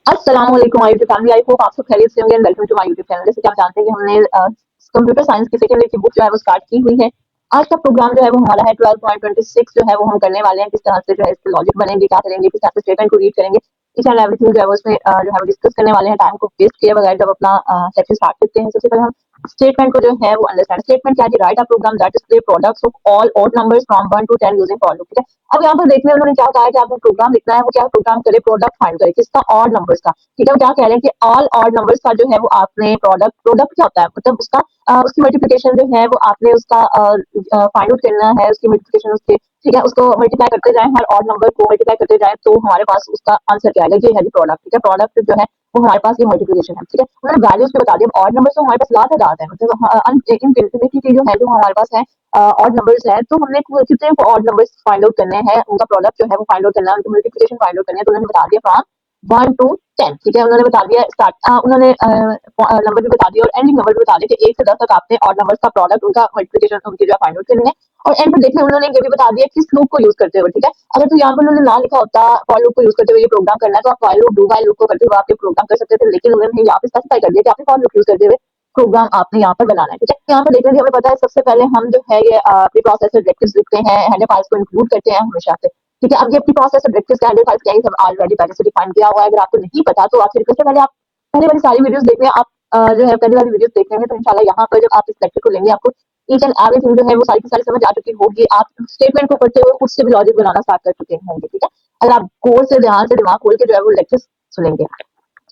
अस्सलाम वालेकुम my YouTube family. I hope आप सब खैरियत से होंगे and welcome to my YouTube channel. जैसे कि आप जानते हैं कि हमने कंप्यूटर साइंस की सेकंड ईयर की बुक जो है वो स्टार्ट की हुई है। आज का प्रोग्राम जो है वो हमारा है 12.26 जो है वो हम करने वाले हैं। किस तरह से जो है इसके लॉजिक बनेंगे, क्या करेंगे, किस तरह से स्टेटमेंट को रीड करेंगे, इच एंड एवरीथिंग जो है वो इसमें जो है वो डिस्कस करने वाले हैं। टाइम को वेस्ट किए बगैर जब अपना सेक्शन स्टार्ट करते हैं, सबसे पहले हम स्टेटमेंट को जो है वो अंडरस्टैंड। स्टेटमेंट क्या है? Right a program that display products of all odd numbers from 1 to 10 using for loop. ठीक है, अब यहाँ पर देखने उन्होंने क्या कहा है कि आपको प्रोग्राम लिखना है, वो क्या प्रोग्राम करे, प्रोडक्ट फाइंड करे किसका, ऑड नंबर्स का। ठीक है, वो क्या कह रहे हैं कि ऑल ऑड नंबर्स का जो है वो आपने प्रोडक्ट, प्रोडक्ट क्या होता है मतलब उसका उसकी मल्टीप्लिकेशन जो है वो आपने उसका फाइंड आउट करना है, उसकी मल्टीप्लिकेशन उसके, ठीक है, उसको मल्टीप्लाई करते जाए, हर ऑड नंबर को मल्टीप्लाई करते जाए तो हमारे पास उसका आंसर क्या आएगा, ये है जी प्रोडक्ट। ठीक है, प्रोडक्ट जो है वो हमारे पास ये मल्टीप्लिकेशन है। ठीक है, उन्होंने वैल्यूज पे बता दिया। ऑड नंबर्स तो हमारे पास लाख हजार है, मतलब इनफिनिटी की जो है जो हमारे पास है ऑड नंबर्स है, तो हमने कितने ऑड नंबर्स फाइंड आउट करने हैं, उनका प्रोडक्ट जो है वो फाइंड आउट करना है, उनकी मल्टीप्लिकेशन फाइंड आउट करनी है। तो उन्होंने बता दिया फ्रॉम 1 to 10। ठीक है, उन्होंने बता दिया स्टार्ट, उन्होंने नंबर भी बता दिया और एंडिंग नंबर भी बता दिया कि 1 से 10 तक आपने ऑड नंबर्स का प्रोडक्ट, उनका मल्टीप्लिकेशन उनकी जो है फाइंड आउट करनी है। और एंड पर देखिए उन्होंने ये भी बता दिया किस लूप को यूज करते हुए। ठीक है, अगर तो यहाँ पर उन्होंने ना लिखा होता फॉर लूप को यूज करते हुए ये प्रोग्राम करना है, तो आप file loop, do while loop को करते हुए आप ये प्रोग्राम कर सकते थे, लेकिन उन्होंने यहाँ पे स्पेसिफाई कर दिया कि आपने फॉर लूप यूज करते हुए प्रोग्राम आपने यहाँ पर बनाना है। ठीक है, यहाँ पर देखने हमें पता है सबसे पहले हम जो है ये प्री प्रोसेस डायरेक्टिव्स लिखते हैं, हेडर फाइल्स को इंक्लूड करते हैं हमेशा से। ठीक है, अब ये प्री प्रोसेस डायरेक्टिव्स का हेडर फाइल्स क्या है सब ऑलरेडी पहले से डिफाइन किया हुआ है। अगर आपको नहीं पता तो आपसे रिक्वेस्ट है पहले आप पहले वाली सारी वीडियोस देख लें। आप जो है पहले वाली वीडियोस देख लेंगे तो इंशाल्लाह यहाँ पर जब आप इस लेक्चर को लेंगे आपको ईच एंड एवरीथिंग जो है वो सारी की सारी समझ आ चुकी होगी। आप स्टेटमेंट को करते हुए खुद से भी लॉजिक बनाना स्टार्ट कर चुके होंगे। ठीक है, अगर आप गौर से ध्यान से दिमाग खोल के जो है वो लेक्चर सुनेंगे।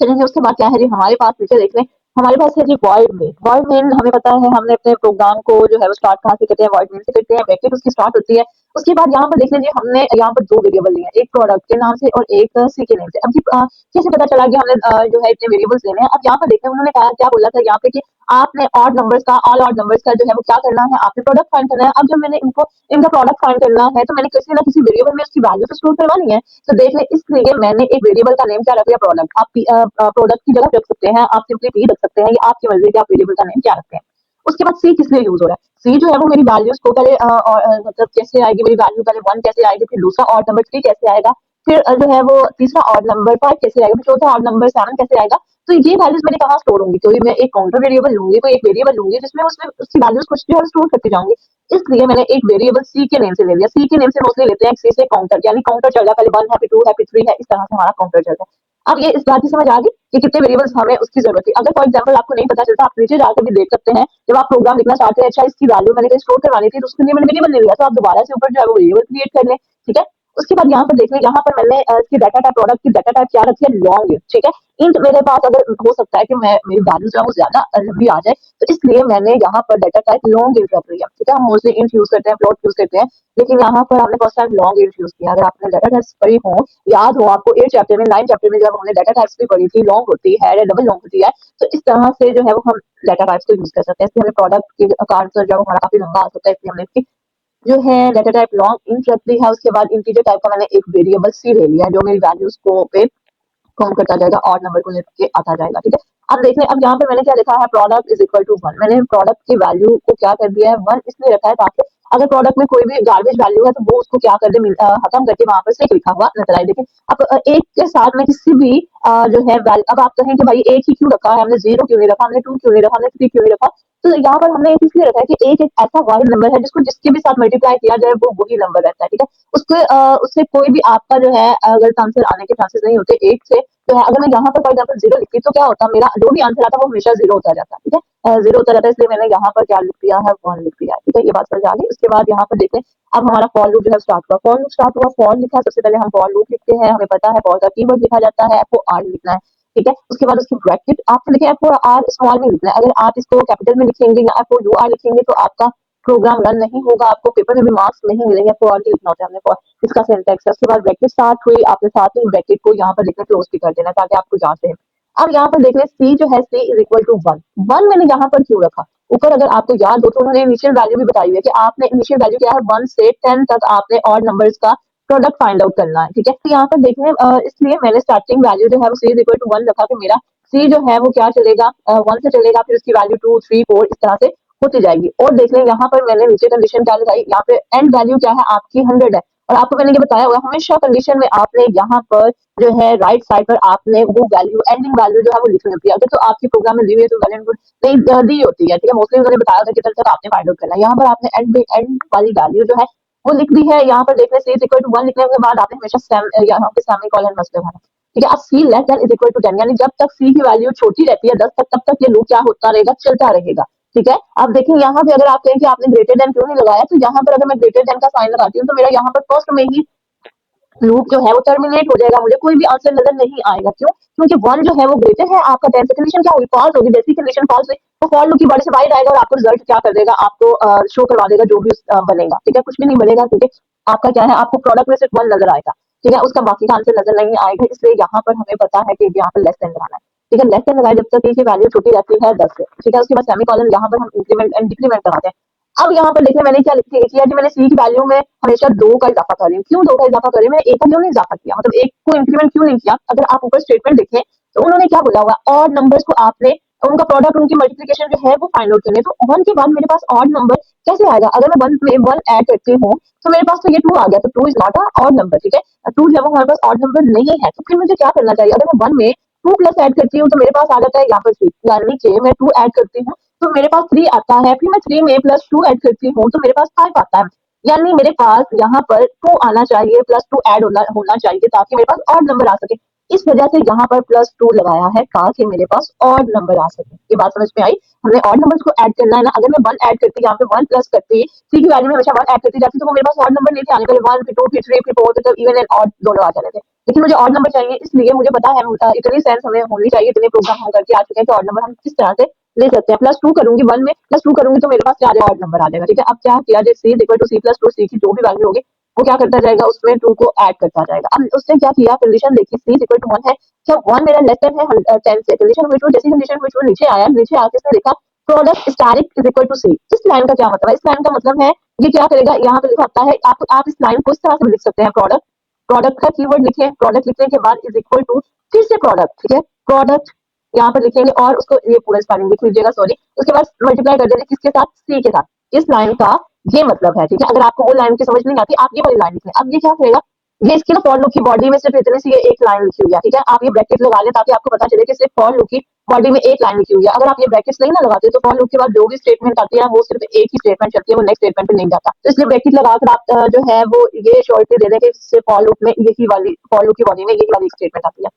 चलेंगे उसके बाद क्या है जी, हमारे पास पीछे देख लें, हमारे पास है जी वॉइड मेन। वॉइड मेन हमें पता है हमने अपने प्रोग्राम को जो है वो स्टार्ट कहाँ से करते हैं, वॉइड मेन से करते हैं, ब्रैकेट उसकी स्टार्ट होती है। उसके बाद यहाँ पर देख लीजिए हमने यहाँ पर दो वेरिएबल लिए हैं, एक प्रोडक्ट के नाम से और एक सी के नाम से। अब जी कैसे पता चला कि हमने जो है इतने वेरिएबल्स लेने हैं। अब यहाँ पर देखते हैं उन्होंने कहा क्या बोला था यहाँ पे कि आपने ऑड नंबर्स का, ऑल ऑड नंबर्स का जो है वो क्या करना है, आपने प्रोडक्ट फाइंड करना है। अब जब मैंने इनको इनका प्रोडक्ट फाइंड करना है तो मैंने किसी ना किसी वेरिएबल में उसकी वैल्यू तो स्टोर करवानी है। तो देख लें इसलिए मैंने एक वेरिएबल का नेम क्या रख दिया, प्रोडक्ट। आप प्रोडक्ट की जगह रख सकते हैं, आप सिंपली पी रख सकते हैं, ये आपकी मर्जी कि आप वेरिएबल का नेम क्या रखते हैं। उसके बाद सी किस लिए यूज हो रहा है, सी जो है वो मेरी वैल्यूज को पहले मतलब कैसे आएगी मेरी वैल्यू, पहले 1 कैसे आएगी, फिर दूसरा ऑड नंबर 3 कैसे आएगा, फिर जो है वो तीसरा ऑड नंबर 5 कैसे आएगा, फिर चौथा ऑड नंबर 7 कैसे आएगा। तो ये वैल्यूज मेरे कहाँ स्टोर होंगी, तो मैं एक काउंटर वेरिएबल लूंगी, कोई एक वेरिएबल लूंगी जिसमें उसमें उसकी वैल्यूज कुछ जो है स्टोर करती जाऊंगी। इसलिए मैंने एक वेरिएबल सी के नेम से ले लिया। सी के नेम से मोस्टली लेते हैं सी से काउंटर, यानी काउंटर चल रहा है, पहले 1 है, फिर 2 है, फिर 3 है, इस तरह से हमारा काउंटर चलता है। अब ये इस बात की समझ आ गई कि कितने वेरिएबल्स हमें उसकी जरूरत है। अगर फॉर एग्जांपल आपको नहीं पता चलता, आप नीचे जाकर भी देख सकते हैं, जब आप प्रोग्राम लिखना चाहते हैं, अच्छा इसकी वैल्यू मैंने कहीं स्टोर करवानी थी तो उसके लिए मैंने वेरिएबल ले लिया, तो आप दोबारा से ऊपर जो है वो वेरिएबल क्रिएट कर लें। ठीक है, उसके बाद यहाँ पर देख लें, यहाँ पर मैंने इसकी डाटा टाइप, प्रोडक्ट की डाटा टाइप क्या रखी है, लॉन्ग इंट। ठीक है, इंट मेरे पास अगर हो सकता है कि मैं मेरी वैल्यू जो है वो ज्यादा लंबी आ जाए, तो इसलिए मैंने यहाँ पर डाटा टाइप लॉन्ग इंट रख लिया। ठीक है, हम मोस्टली इंट यूज करते हैं, फ्लोट यूज करते हैं, लेकिन यहाँ पर हमने first time long int use किया। अगर आपने डाटा टाइप्स पढ़ी हो, याद हो आपको 8 चैप्टर में, 9 चैप्टर में जब हमने डाटा टाइप्स भी पढ़ी थी, लॉन्ग होती है या डबल लॉन्ग होती है, तो इस तरह से जो है वो हम डाटा टाइप्स को यूज कर सकते हैं। इसलिए हमें प्रोडक्ट की का आंसर जो हमारा काफी लंबा आ सकता है, इसलिए हमने इसकी जो है डाटा टाइप लॉन्ग इंट रख दी है। उसके बाद इंटीजर टाइप का मैंने एक वेरिएबल सी ले लिया जो मेरी वैल्यूज को पे काउंट करता जाएगा, ऑड नंबर को लेके आता जाएगा। ठीक है, अब देख लें, अब यहाँ पे मैंने क्या लिखा है, प्रोडक्ट इज इक्वल टू 1। मैंने प्रोडक्ट की वैल्यू को क्या कर दिया है, 1 इसलिए रखा है ताकि अगर प्रोडक्ट में कोई भी गार्बेज वैल्यू है तो वो उसको क्या कर दे, खत्म करके वहां पर से लिखा हुआ नजर आए। देखिए अब एक के साथ में किसी भी जो है अब आप कहें कि भाई एक ही क्यों रखा है, हमने 0 क्यों नहीं रखा, हमने 2 क्यों नहीं रखा, हमने 3 क्यों नहीं रखा। तो यहाँ पर हमने एक इसलिए रखा है कि एक एक ऐसा वाहिद नंबर है जिसको जिसके भी साथ मल्टीप्लाई किया जाए वो वही नंबर रहता है। ठीक है, उसके उससे कोई भी आपका जो है गलत आंसर आने के चांसेस नहीं होते। एक से तो है, अगर मैं यहाँ पर फॉर एग्जाम्पल 0 लिखती तो क्या होता, मेरा जो भी आंसर आता वो हमेशा 0 होता जाता। ठीक है, 0 होता जाता है, इसलिए मैंने यहाँ पर क्या लिख दिया है, 1 लिख दिया है। ठीक है, ये बात समझ आ गई। उसके बाद यहाँ पर देखें, अब हमारा फॉर लूप जो है स्टार्ट हुआ, फॉर लूप स्टार्ट हुआ, फॉर लिखा, सबसे पहले हम फॉर लूप लिखते हैं, हमें पता है फॉर का कीवर्ड लिखा जाता है, आपको आर लिखना है। ठीक है, उसके बाद उसकी ब्रैकेट आपने लिखे एफ और आर स्मॉल में लिखना है। अगर आप इसको कैपिटल में लिखेंगे या एफ यू आर लिखेंगे तो आपका प्रोग्राम रन नहीं होगा, आपको पेपर में भी मार्क्स नहीं मिलेंगे। एफ आर लिखना होता है हमने for, इसका सिंटैक्स है। उसके बाद ब्रैकेट स्टार्ट हुई, आपने साथ में ब्रैकेट को यहाँ पर लिखकर क्लोज भी कर देना ताकि आपको जांच रहे। अब यहाँ पर देख लें, सी जो है सी इज इक्वल टू 1। 1 मैंने यहाँ पर क्यों रखा, ऊपर अगर आपको याद हो तो उन्होंने इनिशियल वैल्यू भी बताई हुई है कि आपने इनिशियल वैल्यू क्या है, 1 से 10 तक आपने ऑड नंबर्स का प्रोडक्ट फाइंड आउट करना है। ठीक है, तो यहाँ पर देखने इसलिए मैंने स्टार्टिंग वैल्यू जो है वो सी इज इक्वल टू 1 रखा कि मेरा सी जो है वो क्या चलेगा, 1 से चलेगा, फिर उसकी वैल्यू 2 3 4 इस तरह से होती जाएगी। और देख लें यहाँ पर मैंने नीचे कंडीशन क्या लगाई, यहाँ पे एंड वैल्यू क्या है आपकी 100 है, और आपको मैंने ये बताया हुआ है, हमेशा कंडीशन में आपने यहाँ पर जो है राइट साइड पर आपने वो वैल्यू एंडिंग वैल्यू जो है वो लिखनी होती है। अगर तो आपके प्रोग्राम में दी हुई है तो वेल एंड गुड, नहीं दी होती है, ठीक है, मोस्टली उन्होंने बताया था कि तब तक आपने फाइंड आउट करना है। यहाँ पर आपने एंड वाली वैल्यू जो है वो लिख दी है। यहाँ पर देखने से इक्वल टू 1 लिखने के बाद आपने हमेशा यहाँ पे सेमीकोलन मस्ट लगाना, ठीक है। अब C less than is equal to 10, यानी जब तक सी की वैल्यू छोटी रहती है 10 तक, तब तक ये लूप क्या होता रहेगा, चलता रहेगा, ठीक है। अब देखिए यहाँ पे अगर आप कहें कि आपने ग्रेटर देन क्यों नहीं लगाया, तो यहाँ पर अगर मैं ग्रेटर देन का साइन लगाती हूँ तो मेरा यहाँ पर फर्स्ट में ही लूप जो है वो टर्मिनेट हो जाएगा, मुझे कोई भी आंसर नजर नहीं आएगा। क्यों? क्योंकि 1 जो है वो ग्रेटर है आपका 10 से। कंडीशन क्या होगी, फॉल्स होगी। जैसी कंडीशन फॉल्स हुई तो फॉर लूप की बॉडी से बाहर आएगा और आपको रिजल्ट क्या कर देगा, आपको शो करवा देगा जो भी बनेगा, ठीक है। कुछ भी नहीं बनेगा क्योंकि आपका क्या है, आपको प्रोडक्ट में सिर्फ 1 नजर आएगा, ठीक है, उसका बाकी का आंसर नजर नहीं आएगा। इसलिए यहाँ पर हमें पता है कि यहाँ पर लेस देन लगाना है, ठीक है। लेस देन लगाए जब तक की वैल्यू छोटी रहती है 10 से, ठीक है। उसके बाद सेमीकोलन, यहाँ पर हम इंक्रीमेंट एंड डिक्रीमेंट कराते हैं। अब यहाँ पर देखिए मैंने क्या किया कि मैंने सी की वैल्यू में हमेशा 2 का इजाफा कर रही हूँ। क्यों 2 का इजाफा कर रही हूँ, मैंने 1 का क्यों नहीं इजाफा किया, मतलब 1 को इंक्रीमेंट क्यों नहीं किया। अगर आप ऊपर स्टेटमेंट देखें तो उन्होंने क्या बोला हुआ, ऑड नंबर्स को आपने उनका प्रोडक्ट, उनकी मल्टीप्लिकेशन जो है वो फाइंड आउट करनी है। तो 1 के बाद मेरे पास ऑड नंबर कैसे आएगा, अगर मैं 1 में 1 ऐड करती हूँ तो मेरे पास तो ये 2 आ गया, तो 2 is not a odd number, ठीक है। 2 जो है वो हमारे पास ऑड नंबर नहीं है। तो फिर मुझे क्या करना चाहिए, अगर मैं 1 में 2 प्लस ऐड करती हूँ तो मेरे पास आ जाता है यहाँ पर 3, यानी कि मैं 2 ऐड करती हूँ तो मेरे पास 3 आता है। फिर मैं 3 में प्लस 2 ऐड करती हूँ तो मेरे पास 5 आता है, यानी मेरे पास यहाँ पर 2 आना चाहिए, प्लस 2 ऐड होना चाहिए ताकि मेरे पास ऑड नंबर आ सके। इस वजह से यहाँ पर प्लस 2 लगाया है ताकि मेरे पास ऑड नंबर आ सके। ये बात समझ में आई, हमने ऑड नंबर्स को ऐड करना है ना। अगर मैं 1 ऐड करती, यहाँ पे 1 प्लस करती, सी की वैल्यू में हमेशा 1 ऐड करती जाती तो वो मेरे पास ऑड नंबर नहीं थे आने, पहले 1 फिर 2 फिर 3 फिर 4 फिर इवन एंड ऑड दोनों आ जाने थे। लेकिन मुझे ऑड नंबर चाहिए, इसलिए मुझे पता है इतनी सेंस हमें होनी चाहिए, इतने प्रोग्राम हम करके आ चुके हैं कि ऑड नंबर हम किस तरह से ले सकते हैं। प्लस 2 करूंगी 1 में, प्लस 2 करूंगी तो मेरे पास क्या आ जाएगा, ऑड नंबर आ जाएगा, ठीक है। अब क्या किया जाए, सी इक्वल टू सी प्लस 2, सी की जो भी वैल्यू होगी वो क्या करता जाएगा, उसमें 2 को ऐड करता जाएगा। अब उसने क्या किया, कंडीशन देखिए, सी इक्वल टू 1 है, जब 1 मेरा लेस देन है 10 से, कंडीशन हुई, जैसी कंडीशन हुई वो नीचे आया, नीचे आके इसने लिखा product static is equal to C. इस लाइन का क्या मतलब है, इस लाइन का मतलब है ये क्या करेगा, यहाँ पे लिखा होता है, आप इस लाइन को इस तरह से लिख सकते हैं, प्रोडक्ट, प्रोडक्ट का कीवर्ड लिखे, प्रोडक्ट लिखने के बाद इज इक्वल टू फिर से प्रोडक्ट, ठीक है, प्रोडक्ट यहाँ पर लिखेंगे और उसको ये पूरा स्पेलिंग लिख लीजिएगा, सॉरी। उसके बाद मल्टीप्लाई कर देंगे किसके साथ, सी के साथ। इस लाइन का ये मतलब है, ठीक है। अगर आपको वो लाइन की समझ नहीं आती, आप ये वाली लाइन लिखें। अब ये क्या करेगा, ये इसकी ना फॉर लूप की बॉडी में सिर्फ इतनी सी ये एक लाइन लिखी हुई है, ठीक है। आप ये ब्रैकेट लगा लें ताकि आपको पता चले कि सिर्फ फॉर लूप की बॉडी में एक लाइन लिखी हुई है। अगर आप ये ब्रैकेट्स नहीं ना लगाते तो फॉर लूप के बाद जो भी स्टेटमेंट आती है वो सिर्फ एक ही स्टेटमेंट चलती है, वो नेक्स्ट स्टेटमेंट पे नहीं जाता। तो इसलिए ब्रैकेट लगाकर आप जो है वो ये श्योरिटी दे दें कि सिर्फ फॉर लूप में यही वाली, फॉर लूप की बॉडी में यही वाली स्टेटमेंट आती है।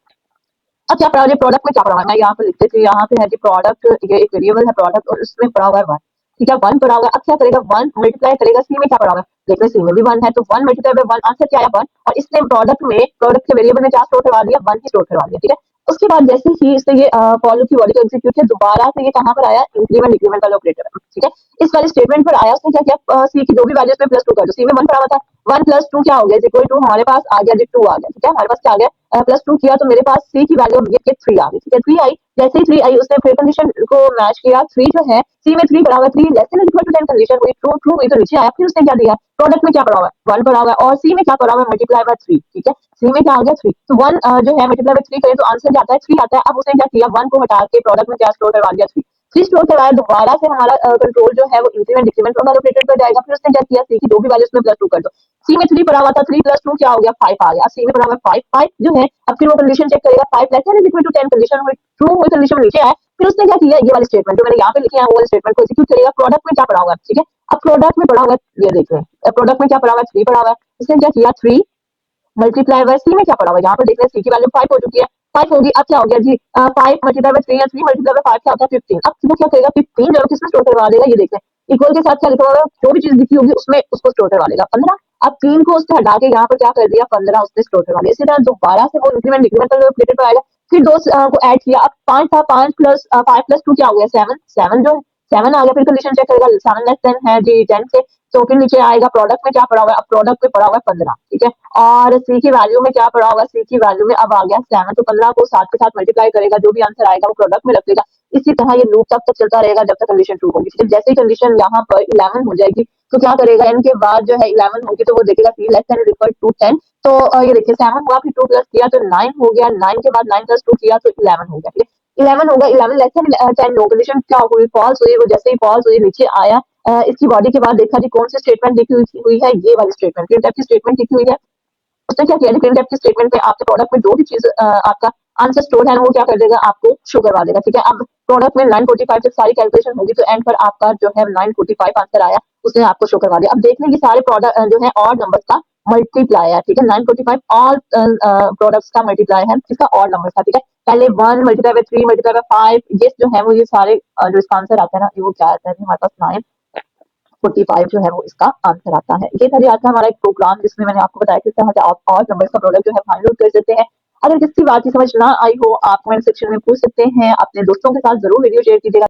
अब क्या पढ़ा है, प्रोडक्ट में क्या पढ़ा हुआ है, मैं यहाँ पे लिख देती हूँ, यहाँ पे है कि प्रोडक्ट, ये एक वेरिएबल है प्रोडक्ट और उसमें पढ़ा हुआ है 1, ठीक है। 1 पढ़ा हुआ है। अब क्या करेगा, 1 मल्टीप्लाई करेगा, सी में क्या पढ़ा हुआ है, देखो सी में भी 1 है तो 1 मल्टीप्लाई बाय 1, आंसर क्या आया 1। और इसने प्रोडक्ट में, प्रोडक्ट के वेरिएबल में क्या स्टोर करवा दिया, 1 ही स्टोर करवा दिया, ठीक है। उसके बाद जैसे ही इससे ये फॉर लूप की बॉडी को एग्जीक्यूट किया, दोबारा से ये कहाँ पर आया, इंक्रीमेंट डिक्रीमेंट वाला ऑपरेटर, ठीक है। इस वाले स्टेटमेंट पर आया, उसने क्या किया, सी की जो भी वैल्यू उसमें प्लस 2 कर दो। सी में 1 पढ़ा हुआ था, 1 प्लस 2 क्या हो गया, इक्वल टू हमारे पास आ गया जी 2 आ गया, ठीक है। हमारे पास क्या आ गया, प्लस 2 किया तो मेरे पास सी की वैल्यू ये 3 आ गई, ठीक है। 3 आई, जैसे ही 3 आई उसने फिर कंडीशन को मैच किया, 3 जो है सी में 3 पढ़ा हुआ है, 3 less than equal to 10, condition हुई ट्रू, ट्रू हुई तो नीचे आया। फिर उसने क्या दिया, प्रोडक्ट में क्या पढ़ा हुआ है, 1 पढ़ा हुआ है और सी में क्या पढ़ा हुआ है, मल्टीप्लाई बाय 3, ठीक है। सी में क्या आ गया 3, तो 1 जो है मल्टीप्लाई बाय 3 करें तो आंसर क्या आता है, 3 आता है। अब उसने क्या किया, 1 को हटा के प्रोडक्ट में क्या स्टोर करवा दिया, 3 स्टोर करवाया। दोबारा से हमारा कंट्रोल जो है वो इंक्रीमेंट डिक्रीमेंट वाला ऑपरेटर पर जाएगा। फिर उसने क्या किया, सी की जो भी वैल्यू उसमें प्लस 2 कर दो। सी में 3 पढ़ा हुआ था, 3 प्लस 2 क्या हो गया, 5 आ गया। सी में पढ़ा हुआ 5, 5 जो है, अब फिर वो कंडीशन चेक करेगा, 5 less than equal to 10, condition हुई ट्रू हुई, कंडीशन नीचे आया। फिर उसने क्या किया, ये वाली स्टेटमेंट जो मैंने यहाँ पे लिखी है वो वाली स्टेटमेंट को एग्जीक्यूट करेगा। प्रोडक्ट में क्या पढ़ा हुआ है, ठीक है। अब प्रोडक्ट में पढ़ा हुआ है, ये देख रहे हैं, प्रोडक्ट में क्या पढ़ा हुआ है, 3 पढ़ा हुआ है। उसने क्या किया, 3 मल्टीप्लाई बाय सी में क्या पड़ा हुआ है, यहाँ पर देख रहे हैं सी की वैल्यू 5 हो चुकी है, 5 होगी। अब क्या हो गया जी, 5 मल्टीप्लाई बाय 3 या 3 मल्टीप्लाई बाय 5 क्या होता है 15। अब वो क्या करेगा, 15 जो किसमें स्टोर करवा देगा, ये देखते हैं इक्वल के साथ क्या लिखा होगा, जो भी चीज लिखी होगी उसमें उसको स्टोर करवा देगा 15। अब 3 को उसने हटा के यहाँ पर क्या कर दिया, 15 उसने स्टोर करवा दिया। इसी तरह दोबारा से वो इंक्रीमेंट डिक्रीमेंट ऑपरेटर पर आएगा। फिर 2 को ऐड किया, अब 5 था, 5 प्लस 5 प्लस 2 क्या हो गया, 7, 7 जो है 7 आ गया। फिर कंडीशन चेक करेगा, 7 लेस देन है जी 10 से, तो फिर नीचे आएगा प्रोडक्ट में क्या पड़ा हुआ है, अब प्रोडक्ट में पड़ा हुआ है 15, ठीक है। और सी की वैल्यू में क्या पड़ा होगा, सी की वैल्यू में अब आ गया 7, तो 15 को 7 के साथ मल्टीप्लाई करेगा, जो भी आंसर आएगा वो प्रोडक्ट में रखेगा। इसी तरह ये लूप तब तक चलता रहेगा जब तक कंडीशन ट्रू होगी, ठीक है। जैसे ही कंडीशन यहाँ पर 11 हो जाएगी तो क्या करेगा, इनके बाद जो है 11 होगी तो वो देखेगा सी लेस देन इक्वल टू 10, तो ये देखिए 7 हुआ, फिर 2 प्लस किया तो 9 हो गया, 9 के बाद 9 प्लस 2 किया तो 11 हो गया, ठीक है। 11 होगा, 11 लेस देन 10 नो, कंडीशन क्या हुई, फॉल्स हुई। वो जैसे ही फॉल्स हुई नीचे आया, इसकी बॉडी के बाद देखा जी कौन सी स्टेटमेंट लिखी हुई है, ये वाली स्टेटमेंट, प्रिंटफ की स्टेटमेंट लिखी हुई है। उसने क्या किया, प्रिंटफ की स्टेटमेंट पे आपके प्रोडक्ट में जो भी चीज आपका आंसर स्टोर है वो क्या कर देगा, आपको शो करवा देगा। ठीक है, अब प्रोडक्ट में 945 जब सारी कैलकुलेशन होगी तो एंड पर आपका जो है 945 आंसर आया, उसने आपको शो करवा दिया। अब देख लें कि सारे प्रोडक्ट जो है ऑड नंबर्स का मल्टीप्लाई है। ठीक है, 945 ऑल प्रोडक्ट्स का मल्टीप्लाई है, इसका ऑड नंबर था। ठीक है, पहले 1 मल्टीप्लाई बाय 3 मल्टीप्लाई बाय 5, ये जो है वो ये सारे जो इसका आंसर आता है ना, वो क्या आता है हमारे पास 945 जो है वो इसका आंसर आता है। ये था जी आज का हमारा एक प्रोग्राम जिसमें मैंने आपको बताया किस तरह से आप और नंबर का प्रोडक्ट जो है फाइंड आउट कर सकते हैं। अगर किसी बात की समझ ना आई हो आप कमेंट सेक्शन में पूछ सकते हैं। अपने दोस्तों के साथ जरूर वीडियो शेयर कीजिएगा।